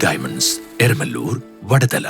Diamonds, Eramalloor, Vadathala.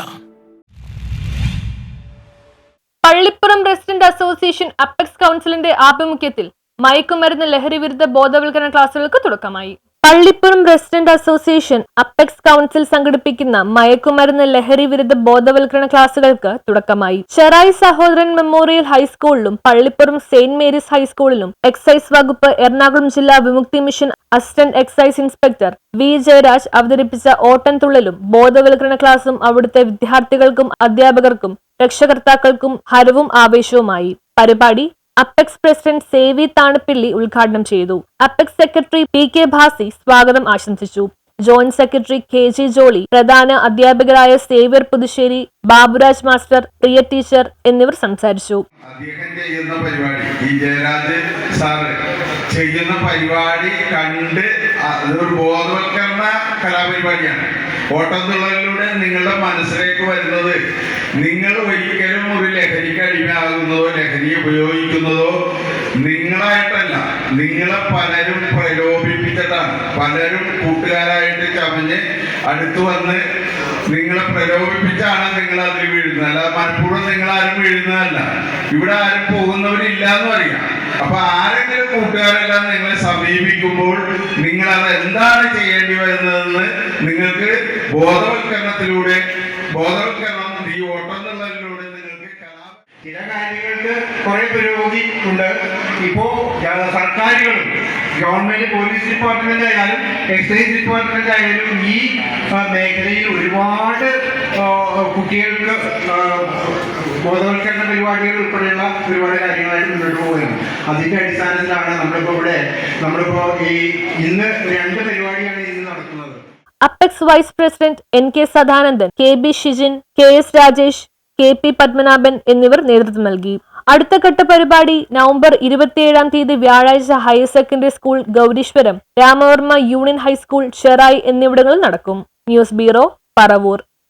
Pallippuram resident association apex കൗൺസിലിന്റെ ആഭിമുഖ്യത്തിൽ മയക്കുമരുന്ന് ലഹരി വിരുദ്ധ ബോധവൽക്കരണ ക്ലാസുകൾക്ക് തുടക്കമായി. Pallippuram resident association apex council സംഘടിപ്പിക്കുന്ന മയക്കുമരുന്ന് ലഹരി വിരുദ്ധ ബോധവൽക്കരണ ക്ലാസുകൾക്ക് തുടക്കമായി. ചെറായി സഹോദരൻ മെമ്മോറിയൽ ഹൈസ്കൂളിലും പള്ളിപ്പുറം സെയിന്റ് മേരീസ് ഹൈസ്കൂളിലും എക്സൈസ് വകുപ്പ് എറണാകുളം ജില്ലാ Vimukthi mission assistant excise inspector V Jayaraj അവതരിപ്പിച്ച ഓട്ടംതുള്ളലും ബോധവൽക്കരണ ക്ലാസും അവിടുത്തെ വിദ്യാർത്ഥികൾക്കും അധ്യാപകർക്കും രക്ഷകർത്താക്കൾക്കും ഹരവും ആവേശവുമായി. പരിപാടി അപ്പെക്സ് പ്രസിഡന്റ് സേവി താണപ്പിള്ളി ഉദ്ഘാടനം ചെയ്തു. Apex secretary P K Bhasi സ്വാഗതം ആശംസിച്ചു. Joint secretary K G Jolly, പ്രധാന അധ്യാപകരായ സേവ്യർ പുതുശ്ശേരി, ബാബുരാജ് മാസ്റ്റർ, പ്രിയ ടീച്ചർ എന്നിവർ സംസാരിച്ചു. ചെയ്യുന്ന പരിപാടി കണ്ട് അതൊരു ബോധവൽക്കരണ കലാപരിപാടിയാണ്. ഓട്ടംതുള്ളലിലൂടെ നിങ്ങളുടെ മനസ്സിലേക്ക് വരുന്നത് നിങ്ങൾ ഒരിക്കലും ഒരു ലഹരിക്ക് അടിമയാകുന്നതോ ലഹരി ഉപയോഗിക്കുന്നതോ നിങ്ങളായിട്ടല്ല, നിങ്ങളെ പലരും പ്രലോഭിപ്പിച്ചിട്ടാണ്. പലരും കൂട്ടുകാരായിട്ട് ചമഞ്ഞ് അടുത്തു വന്ന് നിങ്ങളെ പ്രലോഭിപ്പിച്ചാണ് നിങ്ങൾ അതിൽ വീഴുന്നത്. അല്ലാതെ മനഃപൂർവ്വം നിങ്ങളാരും വീഴുന്നതല്ല. ഇവിടെ ആരും പോകുന്നവരില്ല എന്ന് അറിയാം. അപ്പൊ ആരെങ്കിലും കൂട്ടുകാരെല്ലാം നിങ്ങളെ സമീപിക്കുമ്പോൾ നിങ്ങൾ അത് എന്താണ് ചെയ്യേണ്ടി വരുന്നതെന്ന് നിങ്ങൾക്ക് ബോധവൽക്കരണം ഈ ഓട്ടംതുള്ളലിലൂടെ നിങ്ങൾക്ക് ചില കാര്യങ്ങൾക്ക് കുറെ പുരോഗതി ഉണ്ട്. ഇപ്പോ സർക്കാരുകളും ഗവൺമെന്റ് പോലീസ് ഡിപ്പാർട്ട്മെന്റ് ആയാലും എക്സൈസ് ഡിപ്പാർട്ട്മെന്റ് ആയാലും ഈ മേഖലയിൽ ഒരുപാട് കുട്ടികൾക്ക് ബോധവൽക്കരണ പരിപാടികൾ ഉൾപ്പെടെയുള്ള ഒരുപാട് കാര്യങ്ങളായിട്ട് മുന്നോട്ട് പോകുകയാണ്. അതിന്റെ അടിസ്ഥാനത്തിലാണ് നമ്മളിപ്പോ ഇന്ന് 2 പരിപാടിയാണ് ഇന്ന് നടക്കുന്നത്. Apex vice president N K Sadanandan, K B Shijin, K S Rajesh, K P Padmanabhan എന്നിവർ നേതൃത്വം നൽകി. അടുത്ത ഘട്ട പരിപാടി നവംബർ 27 വ്യാഴാഴ്ച higher secondary school Gowreeswaram, Ramavarma union high school Cherai എന്നിവിടങ്ങളിൽ നടക്കും. News bureau, Paravur.